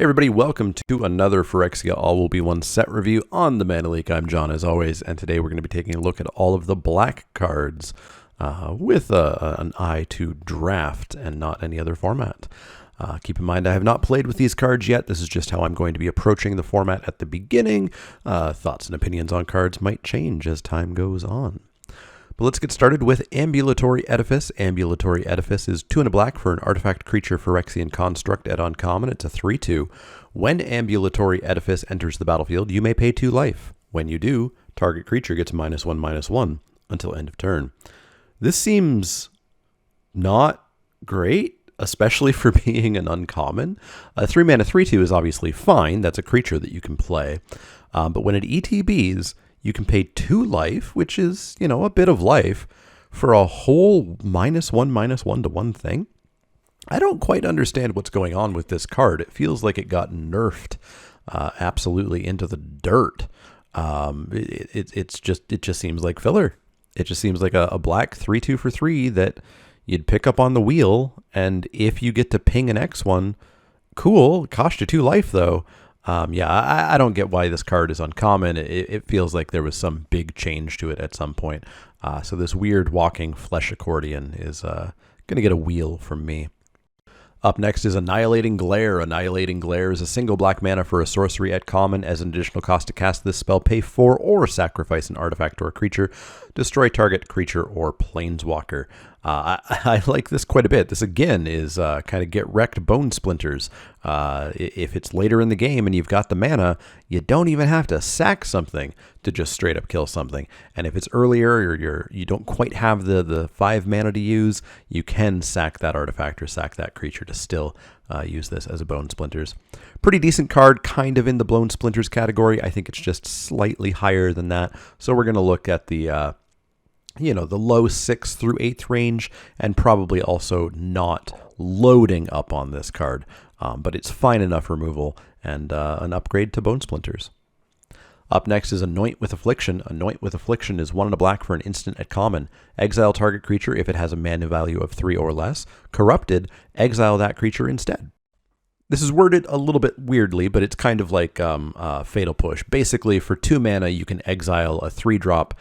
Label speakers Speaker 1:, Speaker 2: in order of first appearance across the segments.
Speaker 1: Hey everybody, welcome to another Phyrexia All Will Be One set review on the Mana Leak. I'm John as always, and today we're going to be taking a look at all of the black cards with an eye to draft and not any other format. Keep in mind I have not played with these cards yet. This is just how I'm going to be approaching the format at the beginning. Thoughts and opinions on cards might change as time goes on. But let's get started with Ambulatory Edifice. Ambulatory Edifice is 2 and a black for an artifact creature Phyrexian construct at uncommon. It's a 3/2. When Ambulatory Edifice enters the battlefield, you may pay 2 life. When you do, target creature gets -1/-1 until end of turn. This seems not great, especially for being an uncommon. A 3 mana 3/2 is obviously fine. That's a creature that you can play. But when it ETBs, you can pay 2 life, which is, a bit of life, for a whole -1/-1 thing. I don't quite understand what's going on with this card. It feels like it got nerfed absolutely into the dirt. It just seems like filler. It just seems like a black 3/2 for 3 that you'd pick up on the wheel, and if you get to ping an X1, cool. It cost you 2 life though. I don't get why this card is uncommon. It feels like there was some big change to it at some point. So this weird walking flesh accordion is going to get a wheel from me. Up next is Annihilating Glare. Annihilating Glare is a single black mana for a sorcery at common. As an additional cost to cast this spell, pay 4 or sacrifice an artifact or a creature. Destroy target creature or planeswalker. I like this quite a bit. This again is kind of get wrecked bone splinters. If it's later in the game and you've got the mana, you don't even have to sack something to just straight up kill something. And if it's earlier or you don't quite have the 5 mana to use, you can sack that artifact or sack that creature to still use this as a bone splinters. Pretty decent card, kind of in the bone splinters category. I think it's just slightly higher than that. So we're going to look at the the low 6th through 8th range, and probably also not loading up on this card. But it's fine enough removal and an upgrade to Bone Splinters. Up next is Anoint with Affliction. Anoint with Affliction is 1 and a black for an instant at common. Exile target creature if it has a mana value of 3 or less. Corrupted, exile that creature instead. This is worded a little bit weirdly, but it's kind of like Fatal Push. Basically, for 2 mana, you can exile a 3-drop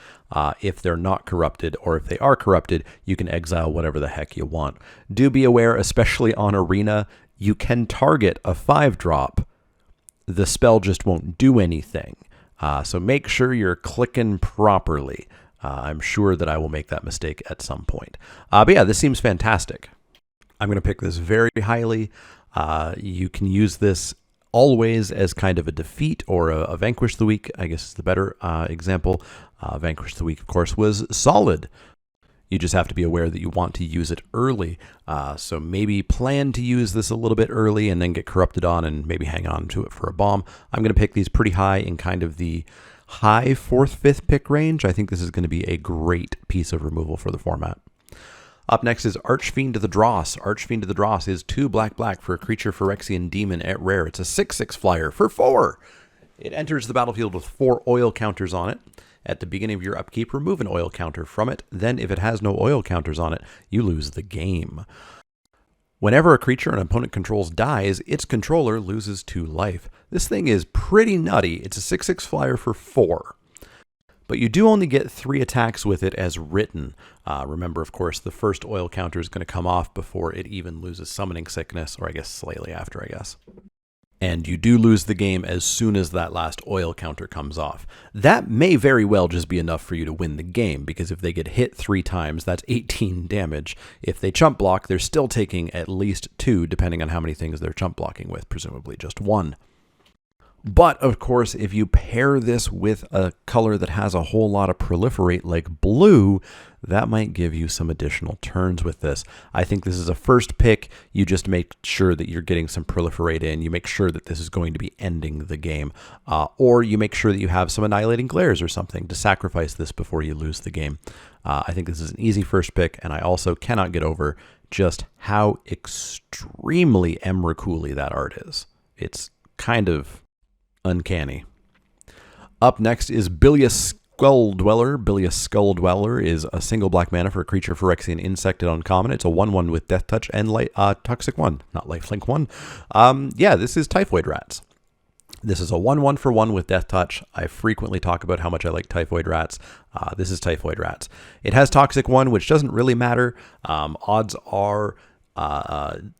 Speaker 1: if they're not corrupted, or if they are corrupted, you can exile whatever the heck you want. Do be aware, especially on Arena, you can target a 5-drop. The spell just won't do anything. So make sure you're clicking properly. I'm sure that I will make that mistake at some point. But yeah, this seems fantastic. I'm going to pick this very highly. You can use this always as kind of a defeat or a Vanquish the Weak, I guess is the better example. Vanquish the Weak, of course, was solid. You just have to be aware that you want to use it early. So maybe plan to use this a little bit early and then get corrupted on and maybe hang on to it for a bomb. I'm going to pick these pretty high in kind of the high 4th, 5th pick range. I think this is going to be a great piece of removal for the format. Up next is Archfiend of the Dross. Archfiend of the Dross is 2 black for a creature Phyrexian demon at rare. It's a 6/6 flyer for 4. It enters the battlefield with 4 oil counters on it. At the beginning of your upkeep, remove an oil counter from it. Then, if it has no oil counters on it, you lose the game. Whenever a creature an opponent controls dies, its controller loses 2 life. This thing is pretty nutty. It's a 6/6 flyer for 4. But you do only get 3 attacks with it as written. Remember, of course, the first oil counter is going to come off before it even loses Summoning Sickness, or I guess slightly after, I guess. And you do lose the game as soon as that last oil counter comes off. That may very well just be enough for you to win the game, because if they get hit 3 times, that's 18 damage. If they chump block, they're still taking at least 2, depending on how many things they're chump blocking with, presumably just 1. But, of course, if you pair this with a color that has a whole lot of proliferate like blue, that might give you some additional turns with this. I think this is a first pick. You just make sure that you're getting some proliferate in. You make sure that this is going to be ending the game. Or you make sure that you have some Annihilating Glares or something to sacrifice this before you lose the game. I think this is an easy first pick, and I also cannot get over just how extremely Emrakuli that art is. It's kind of uncanny. Up next is Bilia Skull Dweller. Bilia Skull Dweller is a single black mana for a creature Phyrexian insect at uncommon. It's a 1/1 with Death Touch and Toxic 1, not Lifelink 1. Yeah, this is Typhoid Rats. This is a 1/1 for 1 with Death Touch. I frequently talk about how much I like Typhoid Rats. This is Typhoid Rats. It has Toxic 1, which doesn't really matter. Odds are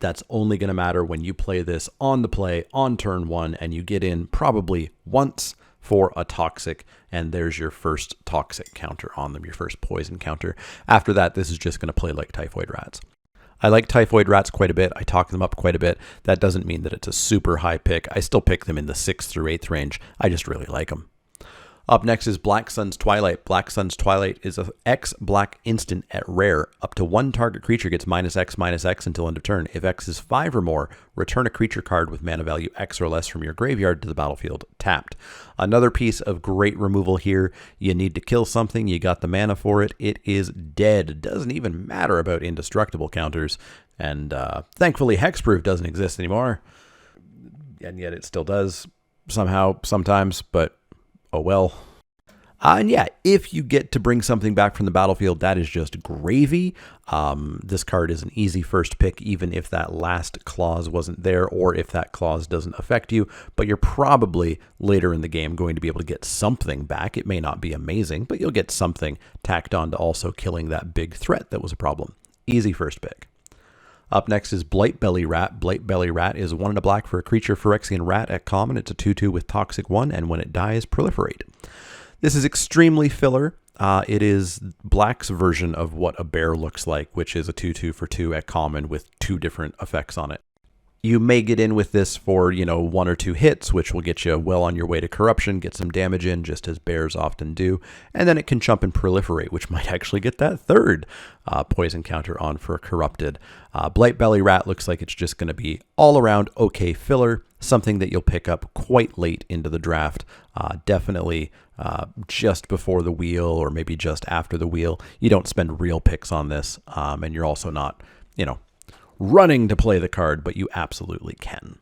Speaker 1: that's only going to matter when you play this on the play on turn 1, and you get in probably once for a toxic, and there's your first toxic counter on them, your first poison counter. After that, this is just going to play like Typhoid Rats. I like Typhoid Rats quite a bit. I talk them up quite a bit. That doesn't mean that it's a super high pick. I still pick them in the 6th through 8th range. I just really like them. Up next is Black Sun's Twilight. Black Sun's Twilight is a X black instant at rare. Up to one target creature gets -X/-X until end of turn. If X is 5 or more, return a creature card with mana value X or less from your graveyard to the battlefield tapped. Another piece of great removal here. You need to kill something. You got the mana for it. It is dead. It doesn't even matter about indestructible counters. And thankfully, Hexproof doesn't exist anymore. And yet it still does somehow, sometimes, but oh well. And yeah, if you get to bring something back from the battlefield, that is just gravy. This card is an easy first pick, even if that last clause wasn't there, or if that clause doesn't affect you. But you're probably later in the game going to be able to get something back. It may not be amazing, but you'll get something tacked on to also killing that big threat that was a problem. Easy first pick. Up next is Blight Belly Rat. Blight Belly Rat is 1 and a black for a creature Phyrexian Rat at common. It's a 2/2 with Toxic 1, and when it dies, proliferate. This is extremely filler. It is Black's version of what a bear looks like, which is a 2/2 for 2 at common with 2 different effects on it. You may get in with this for, 1 or 2 hits, which will get you well on your way to corruption, get some damage in, just as bears often do, and then it can jump and proliferate, which might actually get that 3rd poison counter on for a corrupted. Blight Belly Rat looks like it's just going to be all around okay filler, something that you'll pick up quite late into the draft, definitely just before the wheel or maybe just after the wheel. You don't spend real picks on this, and you're also not, running to play the card, but you absolutely can.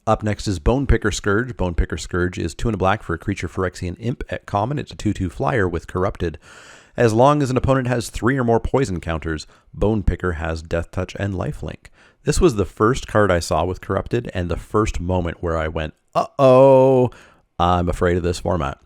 Speaker 1: Up next is Bonepicker Scourge. Bonepicker Scourge is 2 and a black for a creature Phyrexian Imp at common. It's a 2/2 flyer with Corrupted. As long as an opponent has 3 or more poison counters, Bonepicker has Death Touch and Lifelink. This was the first card I saw with Corrupted, and the first moment where I went, uh-oh, I'm afraid of this format.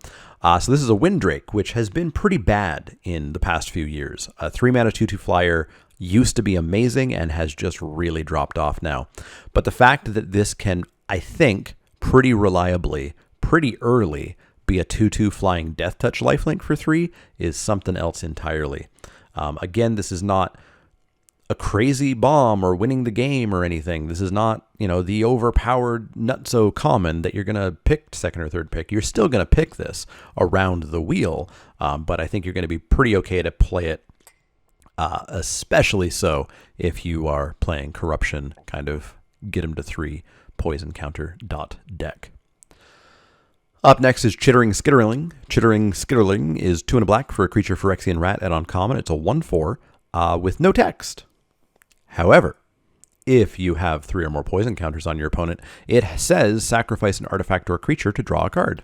Speaker 1: So this is a Windrake, which has been pretty bad in the past few years. A 3 mana 2/2 flyer used to be amazing and has just really dropped off now. But the fact that this can, I think, pretty reliably, pretty early, be a 2/2 flying Death Touch lifelink for 3 is something else entirely. Again, this is not a crazy bomb or winning the game or anything. This is not, the overpowered not so common that you're going to pick 2nd or 3rd pick. You're still going to pick this around the wheel, but I think you're going to be pretty okay to play it, especially so if you are playing Corruption, kind of get him to 3 poison counter deck. Up next is Chittering Skittering. Chittering Skittering is 2 and a black for a creature Phyrexian Rat at uncommon. It's a 1/4 with no text. However, if you have 3 or more poison counters on your opponent, it says sacrifice an artifact or creature to draw a card.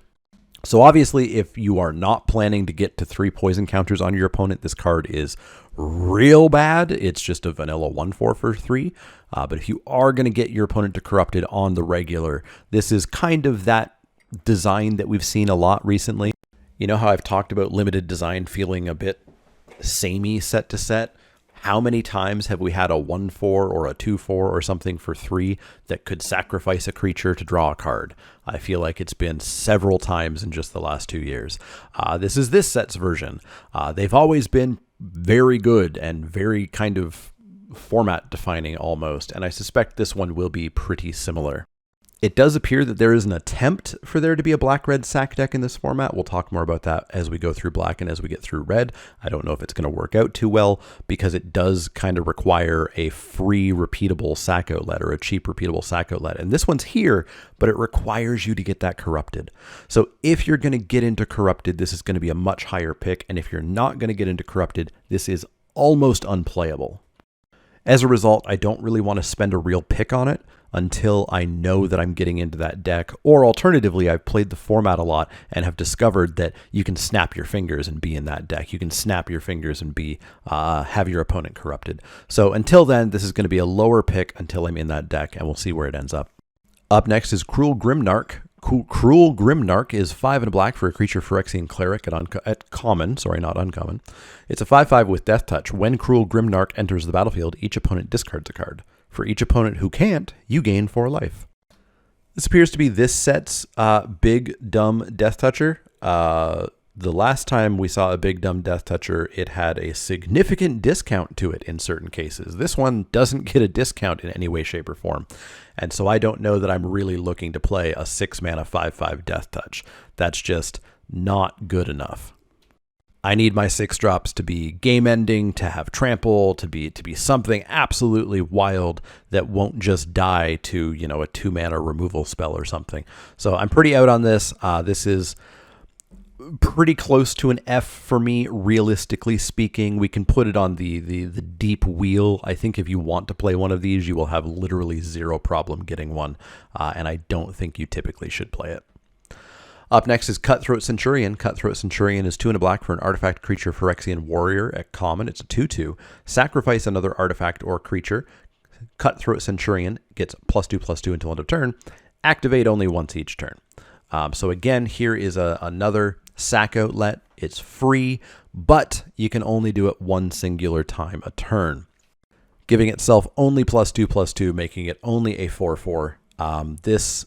Speaker 1: So obviously, if you are not planning to get to 3 poison counters on your opponent, this card is real bad. It's just a vanilla 1/4 for 3. But if you are going to get your opponent to Corrupted on the regular, this is kind of that design that we've seen a lot recently. You know how I've talked about limited design feeling a bit samey set to set? How many times have we had a 1/4 or a 2/4 or something for 3 that could sacrifice a creature to draw a card? I feel like it's been several times in just the last 2 years. This is this set's version. They've always been very good and very kind of format defining almost, and I suspect this one will be pretty similar. It does appear that there is an attempt for there to be a black-red sack deck in this format. We'll talk more about that as we go through black and as we get through red. I don't know if it's going to work out too well because it does kind of require a free repeatable sack outlet or a cheap repeatable sack outlet. And this one's here, but it requires you to get that Corrupted. So if you're going to get into Corrupted, this is going to be a much higher pick. And if you're not going to get into Corrupted, this is almost unplayable. As a result, I don't really want to spend a real pick on it until I know that I'm getting into that deck, or alternatively, I've played the format a lot and have discovered that you can snap your fingers and be in that deck. You can snap your fingers and be have your opponent corrupted. So until then, this is going to be a lower pick until I'm in that deck, and we'll see where it ends up. Up next is Cruel Grimnark. Cruel Grimnark is 5 and a black for a creature Phyrexian Cleric at common. Sorry, not uncommon. It's a 5/5 with Death Touch. When Cruel Grimnark enters the battlefield, each opponent discards a card. For each opponent who can't, you gain 4 life. This appears to be this set's big, dumb Death Toucher. The last time we saw a big, dumb Death Toucher, it had a significant discount to it in certain cases. This one doesn't get a discount in any way, shape, or form. And so I don't know that I'm really looking to play a 6-mana 5/5 Death Touch. That's just not good enough. I need my 6 drops to be game ending, to have trample, to be something absolutely wild that won't just die to, you know, a 2-mana removal spell or something. So I'm pretty out on this. This is pretty close to an F for me, realistically speaking. We can put it on the deep wheel. I think if you want to play one of these, you will have literally zero problem getting one, and I don't think you typically should play it. Up next is Cutthroat Centurion. Cutthroat Centurion is 2 and a black for an artifact creature Phyrexian Warrior at common. It's a 2/2. Sacrifice another artifact or creature. Cutthroat Centurion gets +2/+2 until end of turn. Activate only once each turn. So again, here is another sack outlet. It's free, but you can only do it one singular time a turn, giving itself only +2/+2, making it only a 4/4. This,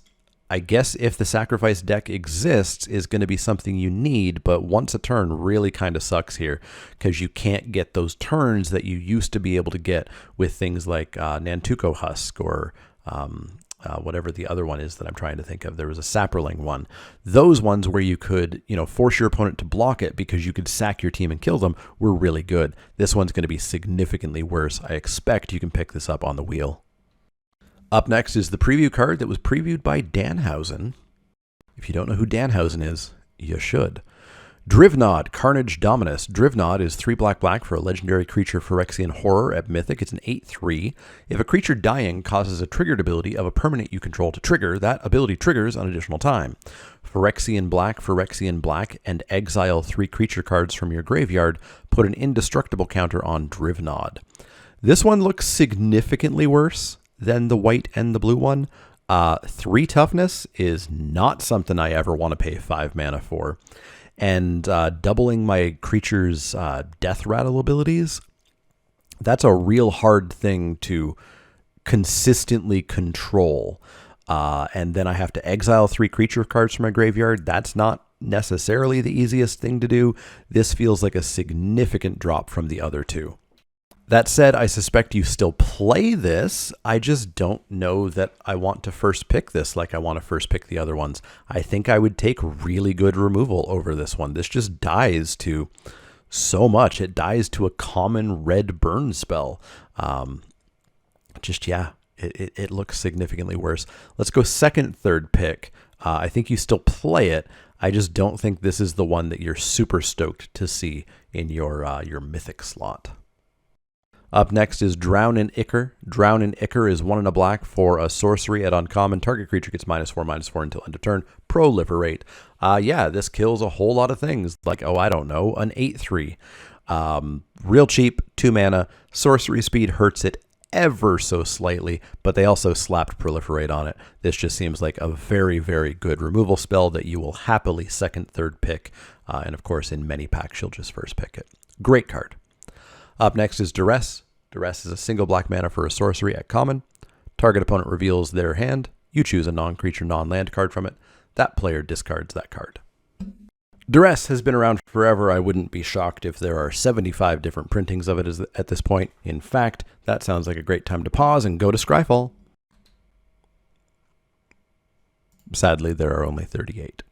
Speaker 1: I guess, if the sacrifice deck exists, is going to be something you need, but once a turn really kind of sucks here because you can't get those turns that you used to be able to get with things like Nantuko Husk or whatever the other one is that I'm trying to think of. There was a Saproling one. Those ones where you could, you know, force your opponent to block it because you could sack your team and kill them were really good. This one's going to be significantly worse. I expect you can pick this up on the wheel. Up next is the preview card that was previewed by Danhausen. If you don't know who Danhausen is, you should. Drivnod, Carnage Dominus. Drivnod is 3 black for a legendary creature Phyrexian Horror at Mythic. It's an 8/3. If a creature dying causes a triggered ability of a permanent you control to trigger, that ability triggers an additional time. Phyrexian black, and exile 3 creature cards from your graveyard. Put an indestructible counter on Drivnod. This one looks significantly worse than the white and the blue one. 3 toughness is not something I ever want to pay 5 mana for. And doubling my creature's death rattle abilities, that's a real hard thing to consistently control. And then I have to exile 3 creature cards from my graveyard. That's not necessarily the easiest thing to do. This feels like a significant drop from the other 2. That said, I suspect you still play this. I just don't know that I want to first pick this like I want to first pick the other ones. I think I would take really good removal over this one. This just dies to so much. It dies to a common red burn spell. It looks significantly worse. Let's go second, third pick. I think you still play it. I just don't think this is the one that you're super stoked to see in your mythic slot. Up next is Drown in Ichor. Drown in Ichor is 1 and a black for a sorcery at uncommon. Target creature gets -4/-4 until end of turn. Proliferate. This kills a whole lot of things. Like, an 8/3. Real cheap, 2 mana. Sorcery speed hurts it ever so slightly, but they also slapped Proliferate on it. This just seems like a very, very good removal spell that you will happily second, third pick. And of course, in many packs, you'll just first pick it. Great card. Up next is Duress. Duress is a single black mana for a sorcery at common. Target opponent reveals their hand. You choose a non-creature, non-land card from it. That player discards that card. Duress has been around forever. I wouldn't be shocked if there are 75 different printings of it at this point. In fact, that sounds like a great time to pause and go to Scryfall. Sadly, there are only 38.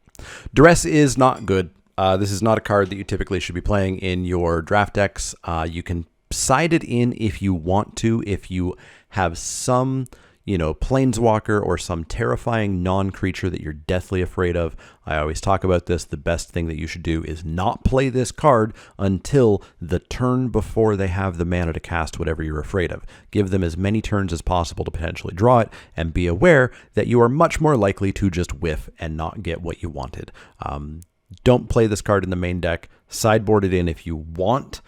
Speaker 1: Duress is not good. This is not a card that you typically should be playing in your draft decks. You can side it in if you want to, if you have some, planeswalker or some terrifying non-creature that you're deathly afraid of. I always talk about this. The best thing that you should do is not play this card until the turn before they have the mana to cast whatever you're afraid of. Give them as many turns as possible to potentially draw it, and be aware that you are much more likely to just whiff and not get what you wanted. Don't play this card in the main deck. Sideboard it in if you want,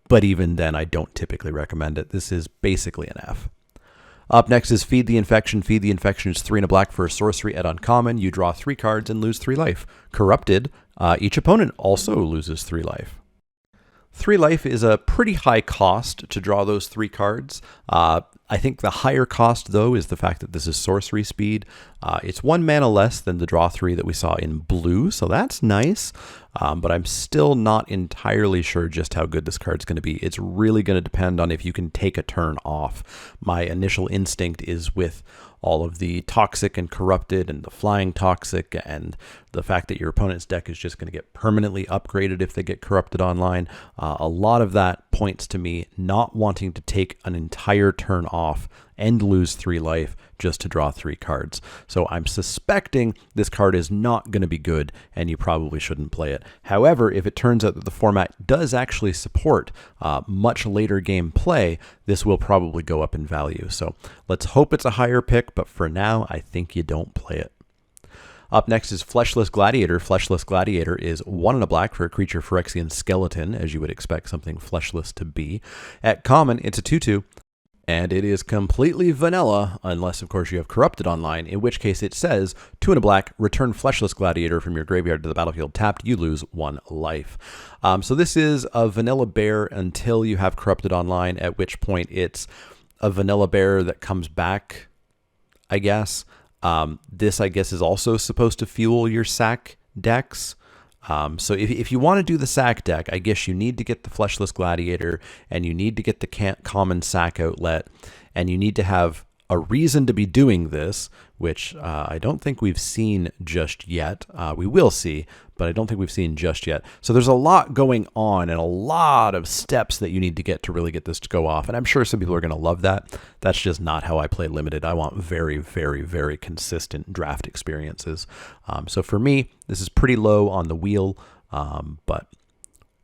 Speaker 1: but even then I don't typically recommend it. This is basically an F. Up next is Feed the Infection. Feed the Infection is 3 and a black for a sorcery at uncommon. You draw 3 cards and lose 3 life. Corrupted, each opponent also loses 3 life. 3 life is a pretty high cost to draw those 3 cards. I think the higher cost, though, is the fact that this is sorcery speed. It's 1 mana less than the draw 3 that we saw in blue, so that's nice. But I'm still not entirely sure just how good this card's going to be. It's really going to depend on if you can take a turn off. My initial instinct is with all of the toxic and corrupted and the flying toxic and the fact that your opponent's deck is just going to get permanently upgraded if they get corrupted online. A lot of that points to me not wanting to take an entire turn off and lose 3 life just to draw 3 cards. So I'm suspecting this card is not going to be good and you probably shouldn't play it. However, if it turns out that the format does actually support much later game play, this will probably go up in value. So let's hope it's a higher pick, but for now, I think you don't play it. Up next is Fleshless Gladiator. Fleshless Gladiator is 1 and a black for a creature Phyrexian Skeleton, as you would expect something fleshless to be. At common, it's a 2/2. And it is completely vanilla, unless, of course, you have Corrupted online, in which case it says, 2 and a black, return Fleshless Gladiator from your graveyard to the battlefield tapped, you lose 1 life. So this is a vanilla bear until you have Corrupted online, at which point it's a vanilla bear that comes back, I guess. This, I guess, is also supposed to fuel your sack decks. So if you want to do the sack deck, I guess you need to get the Fleshless Gladiator, and you need to get the common sack outlet, and you need to have a reason to be doing this, which I don't think we've seen just yet. We will see, but I don't think we've seen just yet. So there's a lot going on and a lot of steps that you need to get to really get this to go off. And I'm sure some people are going to love that. That's just not how I play Limited. I want very, very, very consistent draft experiences. So for me, this is pretty low on the wheel, but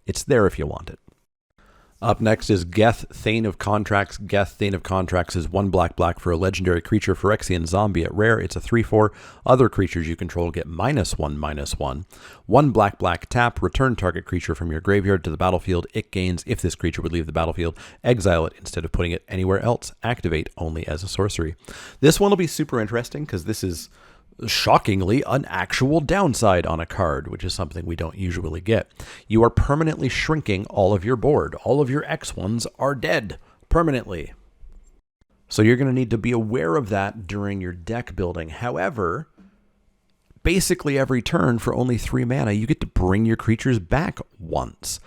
Speaker 1: it's there if you want it. Up next is Geth Thane of Contracts. Geth Thane of Contracts is 1 black for a legendary creature Phyrexian zombie at rare. It's a 3/4. Other creatures you control get -1/-1. 1 black tap. Return target creature from your graveyard to the battlefield. It gains if this creature would leave the battlefield. Exile it instead of putting it anywhere else. Activate only as a sorcery. This one will be super interesting because this is shockingly an actual downside on a card, which is something we don't usually get. You are permanently shrinking all of your board. All of your X1s are dead permanently. So you're going to need to be aware of that during your deck building. However, basically every turn for only 3 mana, you get to bring your creatures back once.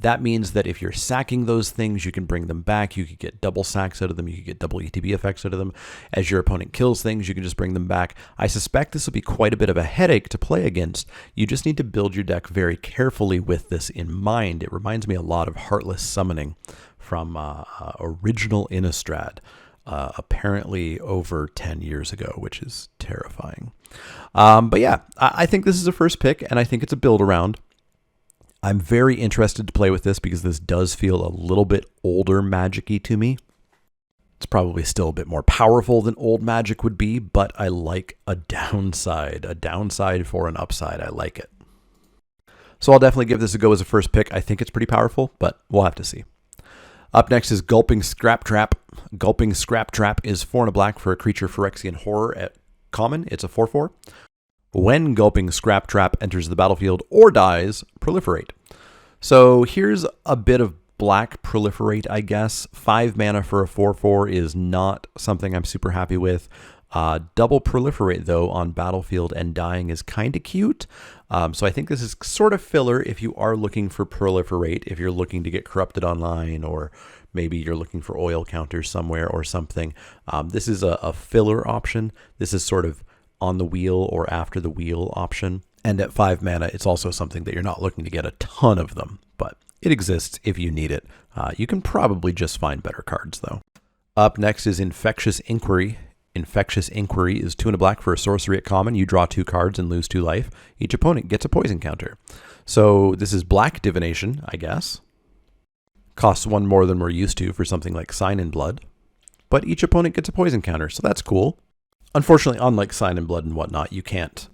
Speaker 1: That means that if you're sacking those things, you can bring them back. You could get double sacks out of them. You could get double ETB effects out of them. As your opponent kills things, you can just bring them back. I suspect this will be quite a bit of a headache to play against. You just need to build your deck very carefully with this in mind. It reminds me a lot of Heartless Summoning from original Innistrad, apparently over 10 years ago, which is terrifying. But yeah, I think this is a first pick, and I think it's a build around. I'm very interested to play with this because this does feel a little bit older Magic-y to me. It's probably still a bit more powerful than old Magic would be, but I like a downside for an upside. I like it. So I'll definitely give this a go as a first pick. I think it's pretty powerful, but we'll have to see. Up next is Gulping Scrap Trap. Gulping Scrap Trap is 4 and a black for a creature Phyrexian Horror at common. It's a 4/4. When Gulping Scrap Trap enters the battlefield or dies, proliferate. So here's a bit of black proliferate, I guess. 5 mana for a 4/4 is not something I'm super happy with. Double proliferate, though, on battlefield and dying is kind of cute. So I think this is sort of filler if you are looking for proliferate, if you're looking to get corrupted online, or maybe you're looking for oil counters somewhere or something. This is a filler option. This is sort of on the wheel or after the wheel option. And at 5 mana, it's also something that you're not looking to get a ton of them, but it exists if you need it. You can probably just find better cards, though. Up next is Infectious Inquiry. Infectious Inquiry is 2 and a black for a sorcery at common. You draw 2 cards and lose 2 life. Each opponent gets a poison counter. So this is black divination, I guess. Costs 1 more than we're used to for something like Sign in Blood. But each opponent gets a poison counter, so that's cool. Unfortunately, unlike Sign in Blood and whatnot, you can't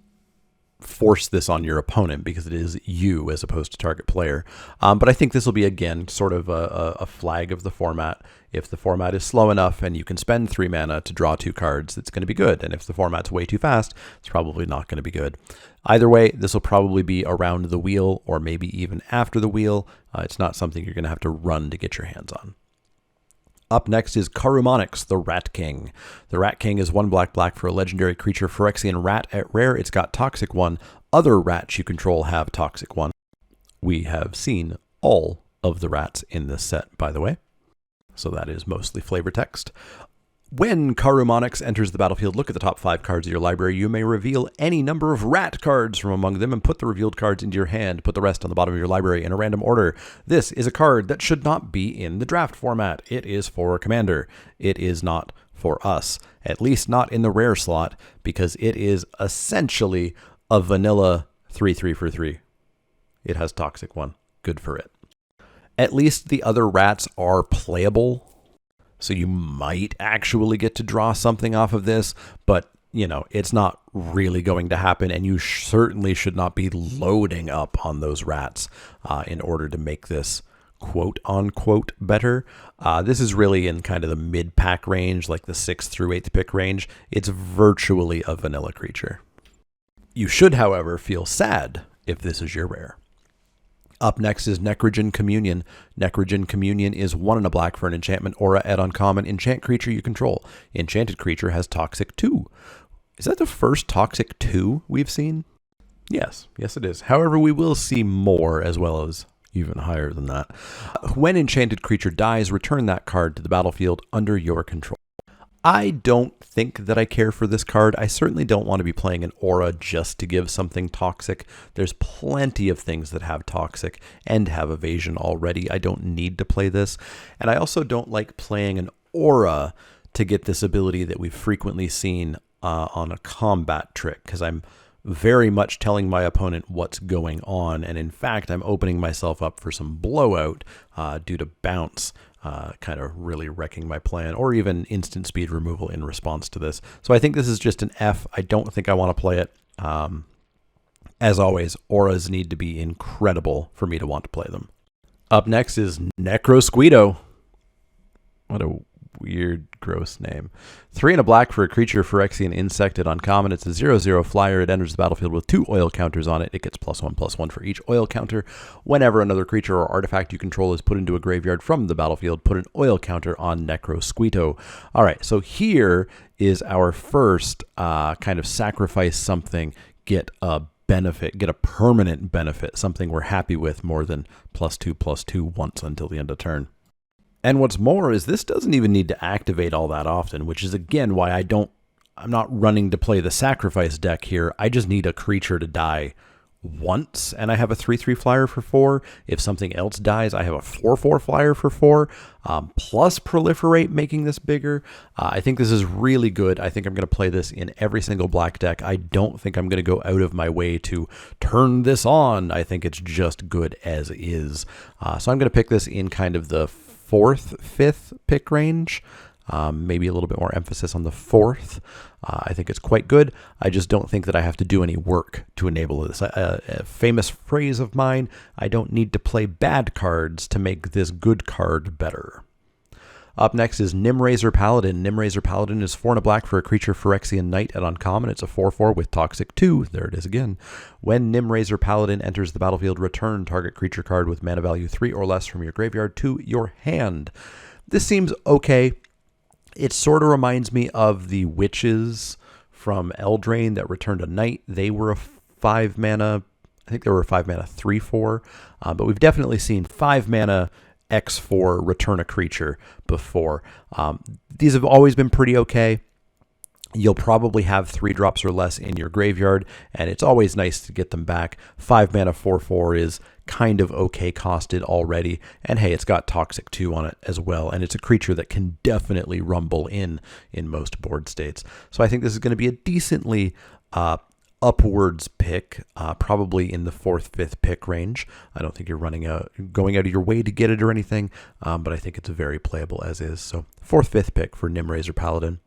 Speaker 1: force this on your opponent because it is you as opposed to target player. But I think this will be, again, sort of a flag of the format. If the format is slow enough and you can spend 3 mana to draw 2 cards, it's going to be good. And if the format's way too fast, it's probably not going to be good. Either way, this will probably be around the wheel or maybe even after the wheel. It's not something you're going to have to run to get your hands on. Up next is Karumanix The Rat King. The Rat King is 1 black for a legendary creature, Phyrexian Rat. At rare, it's got Toxic 1. Other rats you control have Toxic 1. We have seen all of the rats in this set, by the way. So that is mostly flavor text. When Karumanix enters the battlefield, look at the top 5 cards of your library. You may reveal any number of rat cards from among them and put the revealed cards into your hand. Put the rest on the bottom of your library in a random order. This is a card that should not be in the draft format. It is for Commander. It is not for us. At least not in the rare slot, because it is essentially a vanilla 3/3 for 3. It has Toxic 1. Good for it. At least the other rats are playable. So you might actually get to draw something off of this, but, you know, it's not really going to happen, and you certainly should not be loading up on those rats in order to make this quote-unquote better. This is really in kind of the mid-pack range, like the 6th through 8th pick range. It's virtually a vanilla creature. You should, however, feel sad if this is your rare. Up next is Necrogen Communion. Necrogen Communion is 1 and a black for an enchantment aura at uncommon. Enchant creature you control. Enchanted creature has Toxic 2. Is that the first Toxic 2 we've seen? Yes it is. However, we will see more, as well as even higher than that. When enchanted creature dies, return that card to the battlefield under your control. I don't think that I care for this card. I certainly don't want to be playing an aura just to give something toxic. There's plenty of things that have toxic and have evasion already. I don't need to play this. And I also don't like playing an aura to get this ability that we've frequently seen on a combat trick, because I'm very much telling my opponent what's going on. And in fact, I'm opening myself up for some blowout due to bounce. Kind of really wrecking my plan, or even instant speed removal in response to this. So I think this is just an F. I don't think I want to play it. As always, auras need to be incredible for me to want to play them. Up next is Necrosquito. What a weird, gross name. 3 and a black for a creature, Phyrexian insect at uncommon. It's a 0/0 flyer. It enters the battlefield with 2 oil counters on it. It gets +1/+1 for each oil counter. Whenever another creature or artifact you control is put into a graveyard from the battlefield, put an oil counter on Necrosquito. All right, so here is our first kind of sacrifice something, get a benefit, get a permanent benefit, something we're happy with more than +2/+2 once until the end of turn. And what's more is this doesn't even need to activate all that often, which is again why I'm not running to play the sacrifice deck here. I just need a creature to die once, and I have a 3/3 flyer for 4. If something else dies, I have a 4/4 flyer for 4, plus proliferate, making this bigger. I think this is really good. I think I'm going to play this in every single black deck. I don't think I'm going to go out of my way to turn this on. I think it's just good as is. So I'm going to pick this in kind of the 4th, 5th pick range. Maybe a little bit more emphasis on the 4th. I think it's quite good. I just don't think that I have to do any work to enable this. A famous phrase of mine, I don't need to play bad cards to make this good card better. Up next is Nimrazer Paladin. Nimrazer Paladin is 4 and a black for a creature, Phyrexian Knight at uncommon. It's a 4/4 with Toxic 2. There it is again. When Nimrazer Paladin enters the battlefield, return target creature card with mana value 3 or less from your graveyard to your hand. This seems okay. It sort of reminds me of the witches from Eldraine that returned a knight. They were a 5 mana, I think they were a 5 mana 3/4, but we've definitely seen 5 mana X4 return a creature before. These have always been pretty okay. You'll probably have 3-drops or less in your graveyard, and it's always nice to get them back. 5 mana 4/4 is kind of okay costed already, and hey, it's got Toxic 2 on it as well, and it's a creature that can definitely rumble in most board states. So I think this is going to be a decently upwards pick, probably in the 4th, 5th pick range. I don't think you're going out of your way to get it or anything, but I think it's very playable as is. So 4th, 5th pick for Nimrazer Paladin.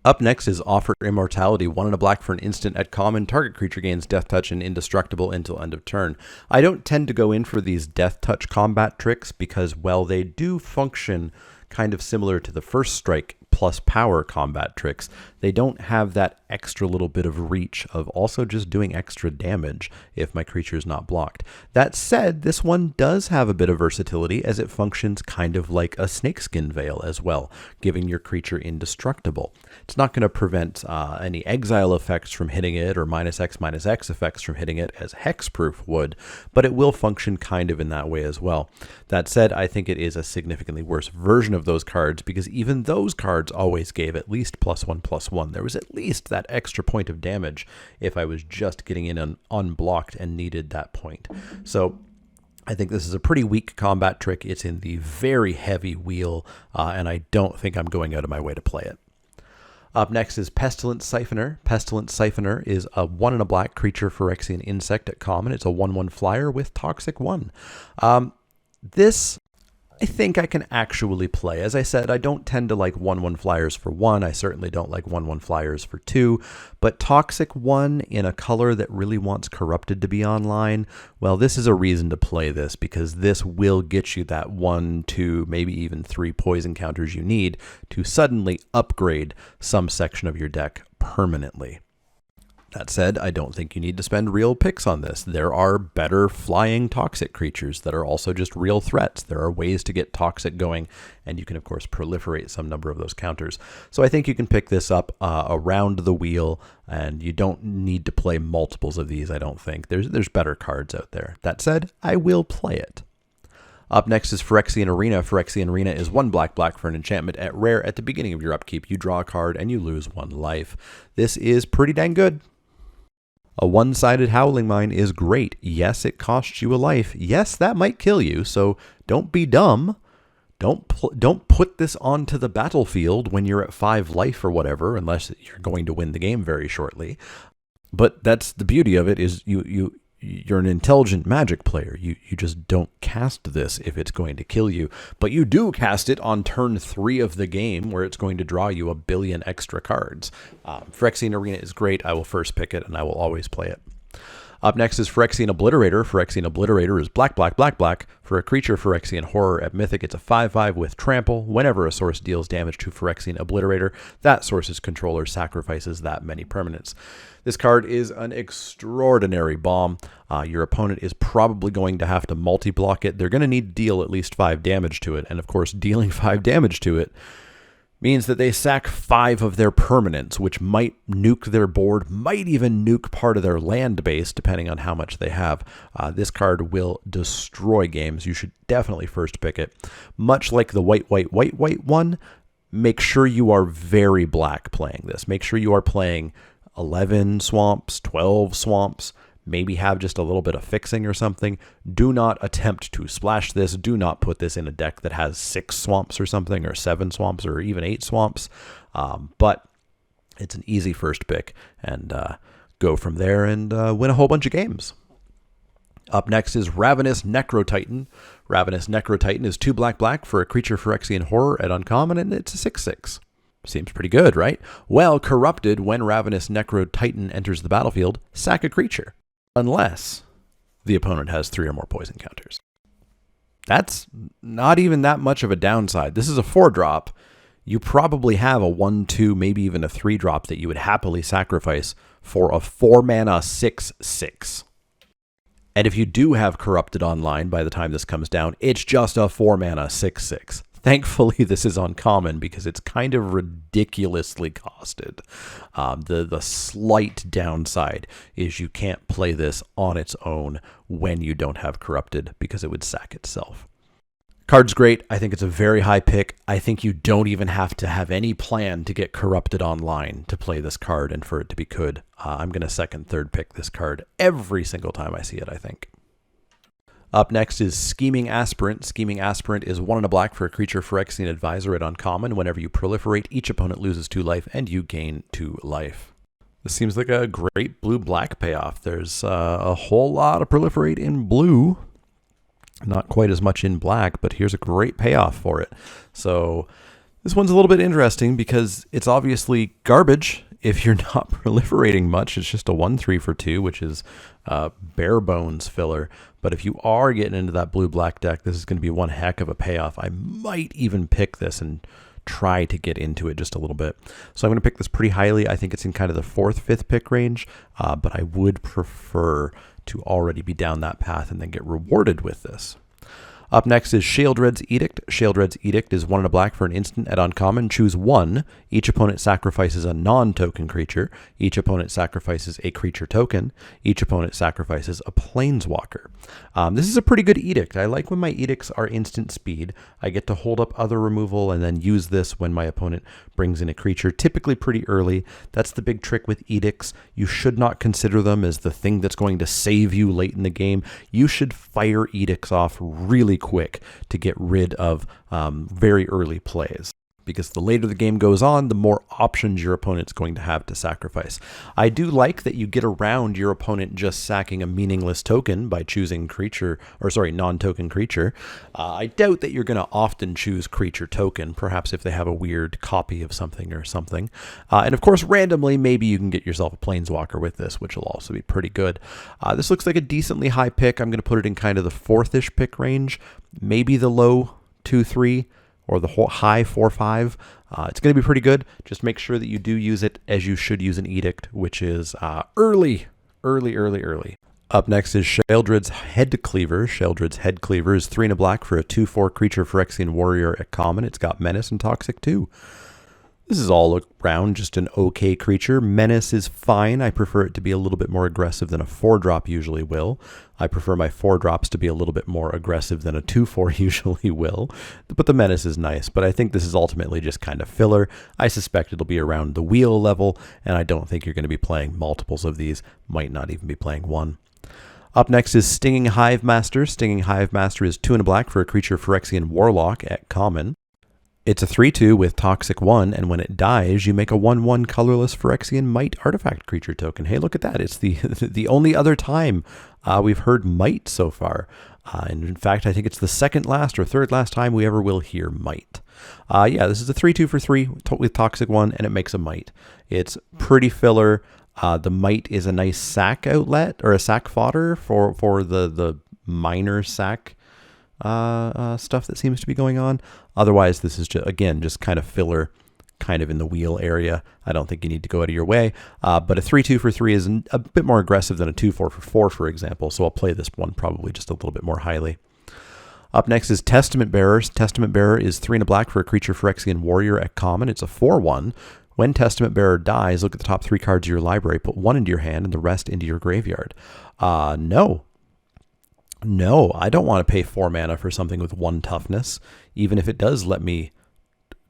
Speaker 1: Up next is Offer Immortality, 1 and a black for an instant at common. Target creature gains Death Touch and indestructible until end of turn. I don't tend to go in for these Death Touch combat tricks because, well, they do function kind of similar to the First Strike plus power combat tricks. They don't have that extra little bit of reach of also just doing extra damage if my creature is not blocked. That said, this one does have a bit of versatility as it functions kind of like a Snakeskin Veil as well, giving your creature indestructible. It's not going to prevent any exile effects from hitting it or -X effects from hitting it as Hexproof would, but it will function kind of in that way as well. That said, I think it is a significantly worse version of those cards because even those cards always gave at least +1/+1. There was at least that extra point of damage if I was just getting in unblocked and needed that point. So I think this is a pretty weak combat trick. It's in the very heavy wheel, and I don't think I'm going out of my way to play it. Up next is Pestilencesiphoner. Pestilencesiphoner is a 1 and a black creature Phyrexian insect at common. It's a 1/1 flyer with Toxic 1. This I think I can actually play. As I said, I don't tend to like 1/1 flyers for 1. I certainly don't like 1/1 flyers for 2. But Toxic 1 in a color that really wants Corrupted to be online, well, this is a reason to play this because this will get you that 1, 2, maybe even 3 poison counters you need to suddenly upgrade some section of your deck permanently. That said, I don't think you need to spend real picks on this. There are better flying toxic creatures that are also just real threats. There are ways to get toxic going, and you can, of course, proliferate some number of those counters. So I think you can pick this up around the wheel, and you don't need to play multiples of these, I don't think. There's better cards out there. That said, I will play it. Up next is Forexian Arena. Forexian Arena is 1 black for an enchantment at rare. At the beginning of your upkeep, you draw a card and you lose 1 life. This is pretty dang good. A one-sided Howling Mine is great. Yes, it costs you a life. Yes, that might kill you, so don't be dumb. Don't put this onto the battlefield when you're at 5 life or whatever, unless you're going to win the game very shortly. But that's the beauty of it, is you're an intelligent Magic player. You just don't cast this if it's going to kill you. But you do cast it on turn 3 of the game, where it's going to draw you 1 billion extra cards. Phyrexian Arena is great. I will first pick it, and I will always play it. Up next is Forexian Obliterator. Forexian Obliterator is black. For a creature Phyrexian Horror at Mythic, it's a 5/5 with Trample. Whenever a source deals damage to Phyrexian Obliterator, that source's controller sacrifices that many permanents. This card is an extraordinary bomb. Your opponent is probably going to have to multi-block it. They're going to need to deal at least 5 damage to it, and of course, dealing 5 damage to it means that they sack 5 of their permanents, which might nuke their board, might even nuke part of their land base, depending on how much they have. This card will destroy games. You should definitely first pick it. Much like the white one, make sure you are very black playing this. Make sure you are playing 11 swamps, 12 swamps, maybe have just a little bit of fixing or something. Do not attempt to splash this. Do not put this in a deck that has 6 swamps or something, or 7 swamps, or even 8 swamps. But it's an easy first pick, and go from there and win a whole bunch of games. Up next is Ravenous Necrotitan. Ravenous Necrotitan is 2 black for a creature Phyrexian Horror at uncommon, and it's a 6/6. Seems pretty good, right? Well, Corrupted, when Ravenous Necrotitan enters the battlefield, sack a creature, unless the opponent has 3 or more poison counters. That's not even that much of a downside. This is a 4-drop. You probably have a 1/2, maybe even a 3-drop that you would happily sacrifice for a 4-mana 6/6. And if you do have Corrupted online by the time this comes down, it's just a 4-mana 6/6. Thankfully, this is uncommon because it's kind of ridiculously costed. The slight downside is you can't play this on its own when you don't have Corrupted because it would sack itself. Card's great. I think it's a very high pick. I think you don't even have to have any plan to get corrupted online to play this card and for it to be good. I'm going to second, third pick this card every single time I see it, I think. Up next is Scheming Aspirant. Scheming Aspirant is 1 and a black for a creature Phyrexian Advisor at uncommon. Whenever you proliferate, each opponent loses 2 life and you gain 2 life. This seems like a great blue-black payoff. There's a whole lot of proliferate in blue. Not quite as much in black, but here's a great payoff for it. So this one's a little bit interesting because it's obviously garbage if you're not proliferating much. It's just a 1/3 for 2, which is bare bones filler. But if you are getting into that blue-black deck, this is going to be one heck of a payoff. I might even pick this and try to get into it just a little bit. So I'm going to pick this pretty highly. I think it's in kind of the 4th, 5th pick range, but I would prefer to already be down that path and then get rewarded with this. Up next is Sheoldred's Edict. Sheoldred's Edict is 1 and a black for an instant at uncommon. Choose 1. Each opponent sacrifices a non-token creature. Each opponent sacrifices a creature token. Each opponent sacrifices a planeswalker. This is a pretty good edict. I like when my edicts are instant speed. I get to hold up other removal and then use this when my opponent brings in a creature, typically pretty early. That's the big trick with edicts. You should not consider them as the thing that's going to save you late in the game. You should fire edicts off really quick to get rid of very early plays, because the later the game goes on, the more options your opponent's going to have to sacrifice. I do like that you get around your opponent just sacking a meaningless token by choosing non-token creature. I doubt that you're going to often choose creature token, perhaps if they have a weird copy of something or something. And of course, randomly, maybe you can get yourself a planeswalker with this, which will also be pretty good. This looks like a decently high pick. I'm going to put it in kind of the 4th-ish pick range, maybe the low 2-3. Or the high 4-5. It's going to be pretty good. Just make sure that you do use it as you should use an edict, which is early. Up next is Sheoldred's Headcleaver. Sheoldred's Headcleaver is 3 and a black for a 2/4 creature Phyrexian warrior at common. It's got Menace and Toxic too. This is all around just an okay creature. Menace is fine. I prefer it to be a little bit more aggressive than a 4-drop usually will. I prefer my 4-drops to be a little bit more aggressive than a 2/4 usually will. But the Menace is nice. But I think this is ultimately just kind of filler. I suspect it'll be around the wheel level, and I don't think you're going to be playing multiples of these. Might not even be playing one. Up next is Stinging Hivemaster. Stinging Hivemaster is 2 and a black for a creature Phyrexian warlock at common. It's a 3/2 with Toxic 1, and when it dies, you make a 1/1 colorless Phyrexian Might artifact creature token. Hey, look at that. It's the only other time we've heard Might so far. And in fact, I think it's the second last or third last time we ever will hear Might. Yeah, this is a 3/2 for 3 with Toxic 1, and it makes a Might. It's pretty filler. The Might is a nice sack outlet, or a sack fodder for the minor sack stuff that seems to be going on. Otherwise, this is just kind of filler, kind of in the wheel area. I don't think you need to go out of your way. But a 3/2 for 3 is a bit more aggressive than a 2/4 for 4, for example. So I'll play this one probably just a little bit more highly. Up next is Testament Bearer. Testament Bearer is 3 and a black for a creature Phyrexian warrior at common. It's a 4/1. When Testament Bearer dies, look at the top 3 cards of your library, put 1 into your hand and the rest into your graveyard. No, I don't want to pay 4 mana for something with 1 toughness, even if it does let me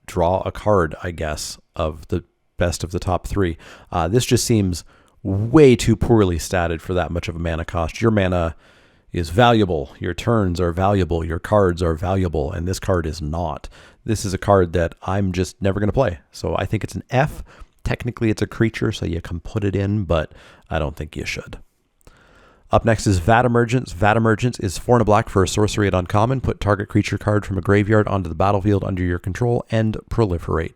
Speaker 1: draw a card, I guess, of the best of the top 3. This just seems way too poorly statted for that much of a mana cost. Your mana is valuable, your turns are valuable, your cards are valuable, and this card is not. This is a card that I'm just never going to play. So I think it's an F. Technically, it's a creature, so you can put it in, but I don't think you should. Up next is Vat Emergence. Vat Emergence is 4 and a black for a sorcery at uncommon. Put target creature card from a graveyard onto the battlefield under your control and proliferate.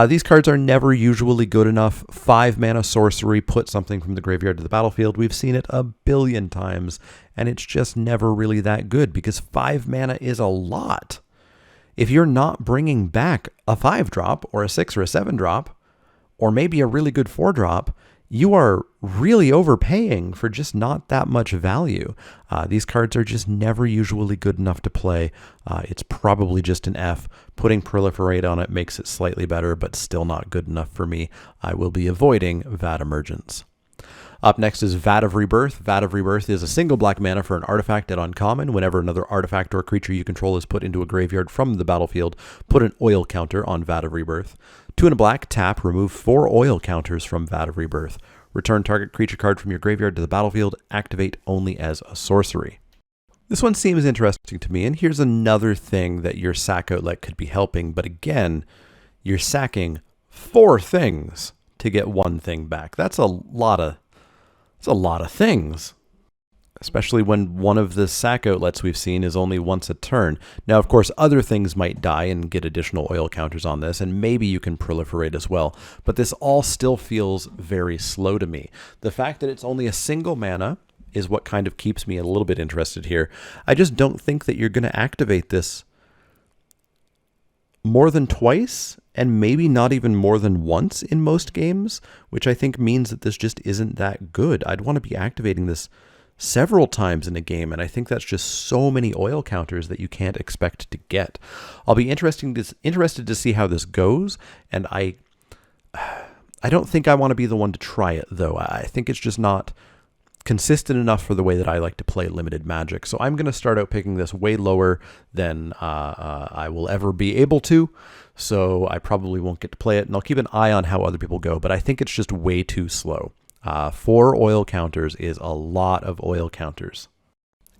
Speaker 1: These cards are never usually good enough. 5 mana sorcery, put something from the graveyard to the battlefield. We've seen it a billion times, and it's just never really that good because 5 mana is a lot. If you're not bringing back a 5-drop or a 6 or a 7-drop, or maybe a really good 4-drop, you are really overpaying for just not that much value. These cards are just never usually good enough to play. It's probably just an F. Putting Proliferate on it makes it slightly better, but still not good enough for me. I will be avoiding Vat Emergence. Up next is Vat of Rebirth. Vat of Rebirth is a single black mana for an artifact at uncommon. Whenever another artifact or creature you control is put into a graveyard from the battlefield, put an oil counter on Vat of Rebirth. 2 and a black, tap, remove 4 oil counters from Vat of Rebirth. Return target creature card from your graveyard to the battlefield, activate only as a sorcery. This one seems interesting to me, and here's another thing that your sack outlet could be helping, but again, you're sacking 4 things to get 1 thing back. That's a lot of things, especially when one of the sack outlets we've seen is only once a turn. Now, of course, other things might die and get additional oil counters on this, and maybe you can proliferate as well, but this all still feels very slow to me. The fact that it's only a single mana is what kind of keeps me a little bit interested here. I just don't think that you're going to activate this more than twice, and maybe not even more than once in most games, which I think means that this just isn't that good. I'd want to be activating this several times in a game, and I think that's just so many oil counters that you can't expect to get. I'll be interested to see how this goes, and I don't think I want to be the one to try it, though. I think it's just not consistent enough for the way that I like to play limited Magic. So I'm going to start out picking this way lower than I will ever be able to. So I probably won't get to play it, and I'll keep an eye on how other people go, but I think it's just way too slow. 4 oil counters is a lot of oil counters.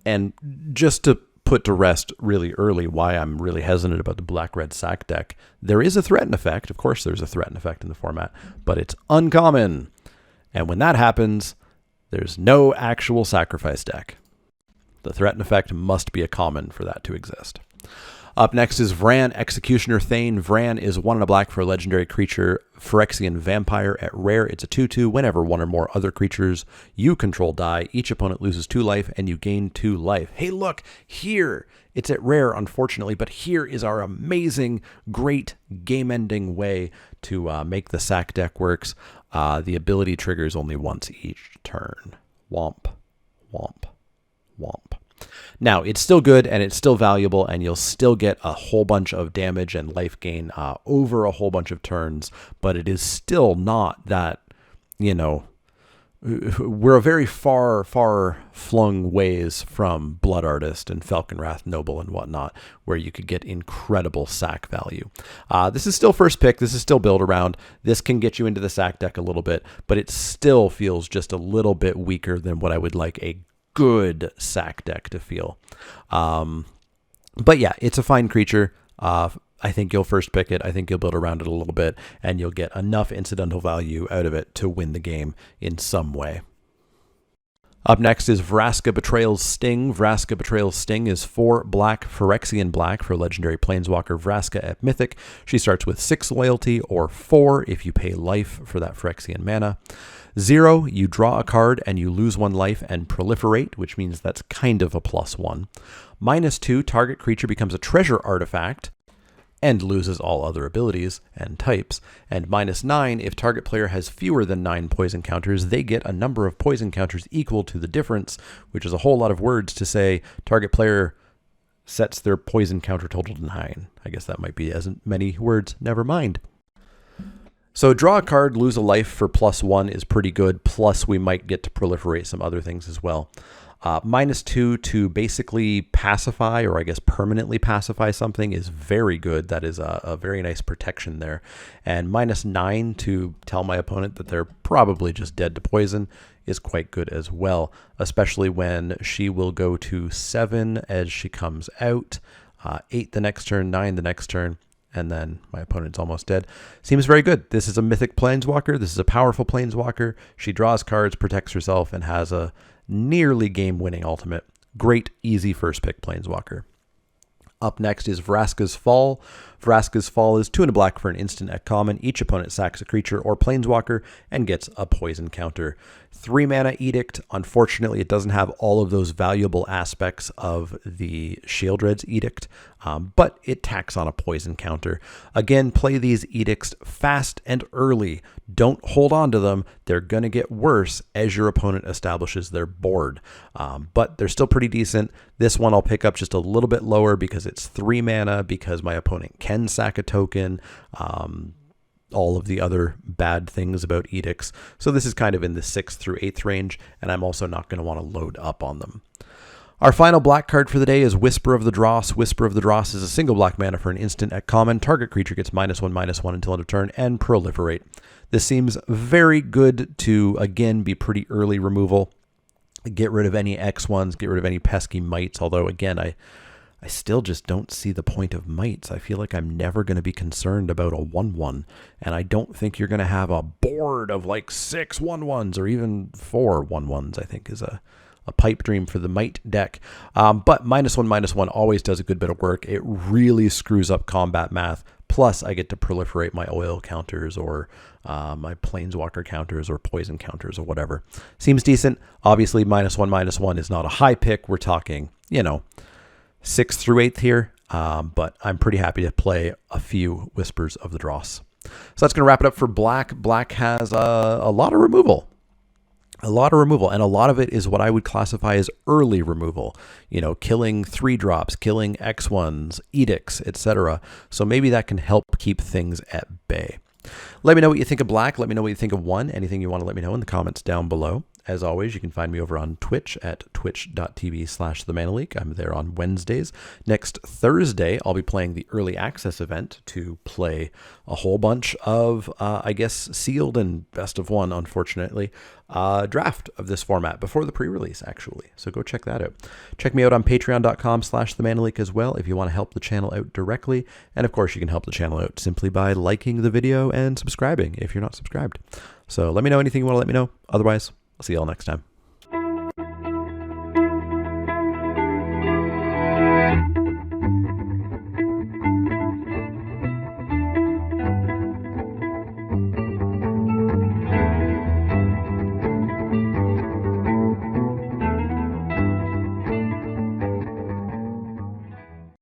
Speaker 1: And just to put to rest really early why I'm really hesitant about the black-red sack deck, there is a threaten effect. Of course there's a threaten effect in the format, but it's uncommon. And when that happens, there's no actual sacrifice deck. The threaten effect must be a common for that to exist. Up next is Vran, Executioner Thane. Vran is 1 and a black for a legendary creature, Phyrexian Vampire. At rare, it's a 2/2. Whenever 1 or more other creatures you control die, each opponent loses 2 life and you gain 2 life. Hey, look, here, it's at rare, unfortunately, but here is our amazing, great game-ending way to make the sack deck works. The ability triggers only once each turn. Womp, womp, womp. Now, it's still good and it's still valuable, and you'll still get a whole bunch of damage and life gain over a whole bunch of turns, but it is still not that, we're a very far, far flung ways from Blood Artist and Falconwrath Noble and whatnot, where you could get incredible sack value. This is still first pick. This is still build around. This can get you into the sack deck a little bit, but it still feels just a little bit weaker than what I would like a good sack deck to feel. But yeah, it's a fine creature. I think you'll first pick it. I think you'll build around it a little bit, and you'll get enough incidental value out of it to win the game in some way. Up next is Vraska Betrayals Sting. Vraska Betrayals Sting is 4 black, Phyrexian black for legendary planeswalker Vraska at Mythic. She starts with 6 loyalty, or 4 if you pay life for that Phyrexian mana. 0, you draw a card and you lose 1 life and proliferate, which means that's kind of a +1. -2, target creature becomes a treasure artifact and loses all other abilities and types. And -9, if target player has fewer than 9 poison counters, they get a number of poison counters equal to the difference, which is a whole lot of words to say target player sets their poison counter total to 9. I guess that might be as many words, never mind. So draw a card, lose a life for +1 is pretty good, plus we might get to proliferate some other things as well. -2 to basically pacify, or I guess permanently pacify something, is very good. That is a very nice protection there. And -9 to tell my opponent that they're probably just dead to poison is quite good as well, especially when she will go to 7 as she comes out, 8 the next turn, 9 the next turn, and then my opponent's almost dead. Seems very good. This is a mythic planeswalker. This is a powerful planeswalker. She draws cards, protects herself, and has a nearly game-winning ultimate. Great, easy first pick planeswalker. Up next is Vraska's Fall. Vraska's Fall is 2 and a black for an instant at common. Each opponent sacks a creature or planeswalker and gets a poison counter. 3 mana Edict. Unfortunately, it doesn't have all of those valuable aspects of the Shieldred's Edict, but it tacks on a poison counter. Again, play these edicts fast and early. Don't hold on to them. They're going to get worse as your opponent establishes their board, but they're still pretty decent. This one I'll pick up just a little bit lower because it's 3 mana, because my opponent can sack a token. all of the other bad things about edicts. So this is kind of in the 6th through 8th range, and I'm also not going to want to load up on them. Our final black card for the day is Whisper of the Dross. Whisper of the Dross is a single black mana for an instant at common. Target creature gets -1/-1 until end of turn and proliferate. This seems very good to, again, be pretty early removal. Get rid of any X1s, get rid of any pesky mites, although, again, I still just don't see the point of mites. I feel like I'm never going to be concerned about a 1/1, and I don't think you're going to have a board of like 6 1/1s or even 4 1/1s, I think is a pipe dream for the mite deck. But -1/-1 always does a good bit of work. It really screws up combat math. Plus, I get to proliferate my oil counters or my planeswalker counters or poison counters or whatever. Seems decent. Obviously, -1/-1 is not a high pick. We're talking, 6th through 8th here, but I'm pretty happy to play a few Whispers of the Dross. So that's going to wrap it up for Black. Black has a lot of removal. And a lot of it is what I would classify as early removal. Killing 3-drops, killing X1s, edicts, etc. So maybe that can help keep things at bay. Let me know what you think of Black. Let me know what you think of 1. Anything you want to let me know in the comments down below. As always, you can find me over on Twitch at twitch.tv/themanaleak. I'm there on Wednesdays. Next Thursday, I'll be playing the early access event to play a whole bunch of, sealed and best of 1, unfortunately, draft of this format before the pre-release, actually. So go check that out. Check me out on patreon.com/themanaleak as well if you want to help the channel out directly. And of course, you can help the channel out simply by liking the video and subscribing if you're not subscribed. So let me know anything you want to let me know. Otherwise, I'll see you all next time.